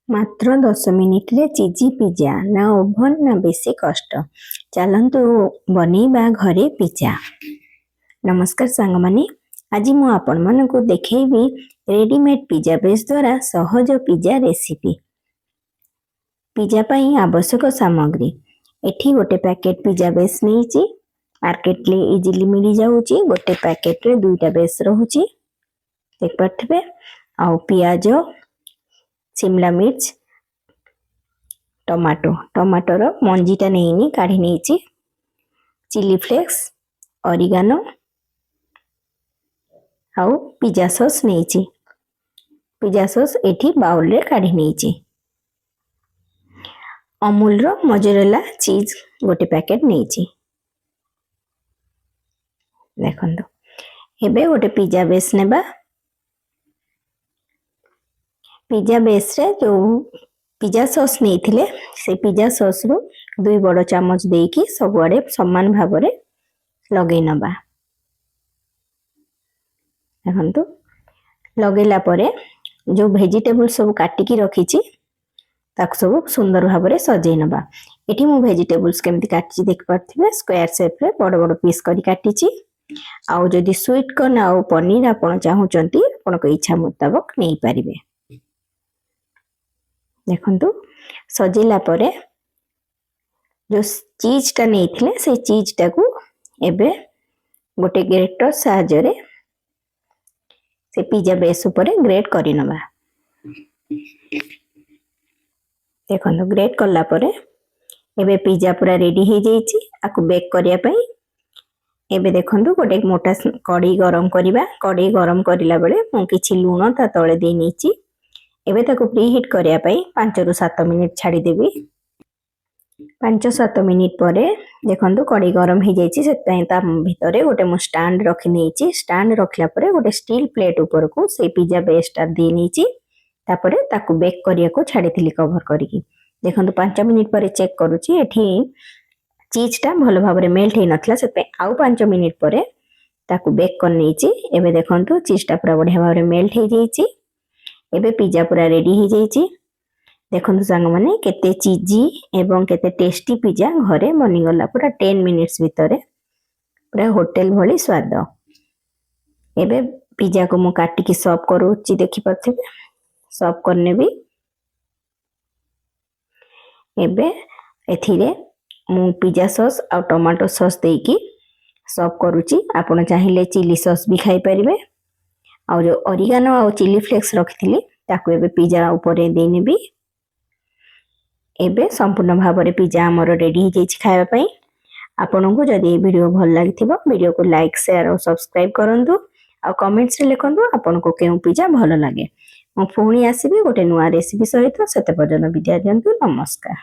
मात्र 10 मिनिट रे चीजी पिज्जा ना ओभन ना बेसी कष्ट चलतु बनैबा घरे पिज्जा। नमस्कार सांग माने आज मु आपण मानकु देखैबी रेडीमेड पिज्जा बेस द्वारा सहज पिज्जा रेसिपी। पिज्जा पई आवश्यक सामग्री एठी गोटे पैकेट पिज्जा बेस नैची मार्केट ले इजिली मिली जाउची। गोटे पैकेट रे दुईटा बेस रहूची देख पाथबे आ पियाज शिमला मिर्च टमाटो टमाटोर मंजीटा नहीं काढ़ी नहीं चिली फ्लेक्स ऑरिगानो आउ पिज्जा सॉस नहीं पिज्जा सॉस एठी बाउल रे काढ़ी नहीं अमूल रो मोजरेला चीज गोटे पैकेट नहीं देखंदो हेबे गोटे पिज्जा बेस नेबा पिज्जा बेस रे जो पिज्जा सॉस नहीं थिले से पिज्जा सॉस रो 2 बड़ चम्मच देकी सब आड़े समान भाव में लगे नबा। देखंतु लगेला परे जो वेजिटेबल सब काटिकी रखीची ताक सब सुंदर भाव में सजे नबा। एठी मु वेजिटेबल्स केमती काटिची देख पारथिबे स्क्वायर शेप रे बड़ बड़ पीस करी काटिची। आउ जदी स्वीट कॉर्न आउ पनीर आपण चाहूचंती आपण को इच्छा मुताबिक नहीं पारिबे। देखंतु सजेला परे जो चीज टा नहीं थिले से चीज टा को एबे गोटे ग्रेटर साहाय्य रे से पिज्जा बेस ऊपर ग्रेट करि नबा। देखंतु ग्रेट करला परे एबे पिज्जा पूरा रेडी हे जाईची आकु बेक करिया पई। एबे देखंतु गोटे मोटा कढ़ी गरम करिबा। कढ़ी गरम करिला बेले मु किछि लूण ता तळे दे नीची। एबे ताको प्रीहीट करिया पई 5 रु 7 मिनिट छाड़ी देबी। 5-7 मिनिट परे देखंतु कढ़ी गरम हे जाईची से ता भितरे गोटे मु स्टैंड रखि नेची। स्टैंड रखला परे गोटे स्टील प्लेट ऊपर को से पिज्जा बेस टा दे नीची तापरे ताको बेक करिया को छाड़ी थिली कवर करिकी। देखंतु 5 मिनिट परे चेक करूची एठी चीज टा भलो भाव रे मेल्ट हे नथला से पे आउ 5 मिनिट परे ताको बेक कर नेची। एबे देखंतु चीज टा पूरा बढ़िया भाव रे मेल्ट हे जाईची। एबे पिज्जा पूरा रेडी हो जाइए। देखो सांग माने केते चीजी एवं केते टेस्टी पिज्जा घरे बनीगला पूरा 10 मिनिट्स भितर पूरा होटल भली स्वाद। एबे पिज्जा को मु काटिकी सर्व करूची देखि पाथे सर्व करने भी। एबे एथिरे मु पिज्जा सॉस आ टमाटो सॉस देकी सर्व करूची। आपण चाहिले चिली सॉस भी खाई परिबे। आ जो ऑरिगानो आ चिली फ्लेक्स रखिथिली ताको एबे पिज्जा ऊपर दे नेबी। एबे संपूर्ण भाव में पिज्जा हमर रेडी हो जाइछि खाଇବା पई। आपन को जदी वीडियो भल लागिथिबो वीडियो को लाइक शेयर और सब्सक्राइब करंतु आ कमेंट्स रे लिखंतु आपन को केउ पिज्जा भल लागे। मु पुणी आसीबी गोटे नुआ रेसिपी सहित। सेते पर्यंत विदाय दियंतु। नमस्कार।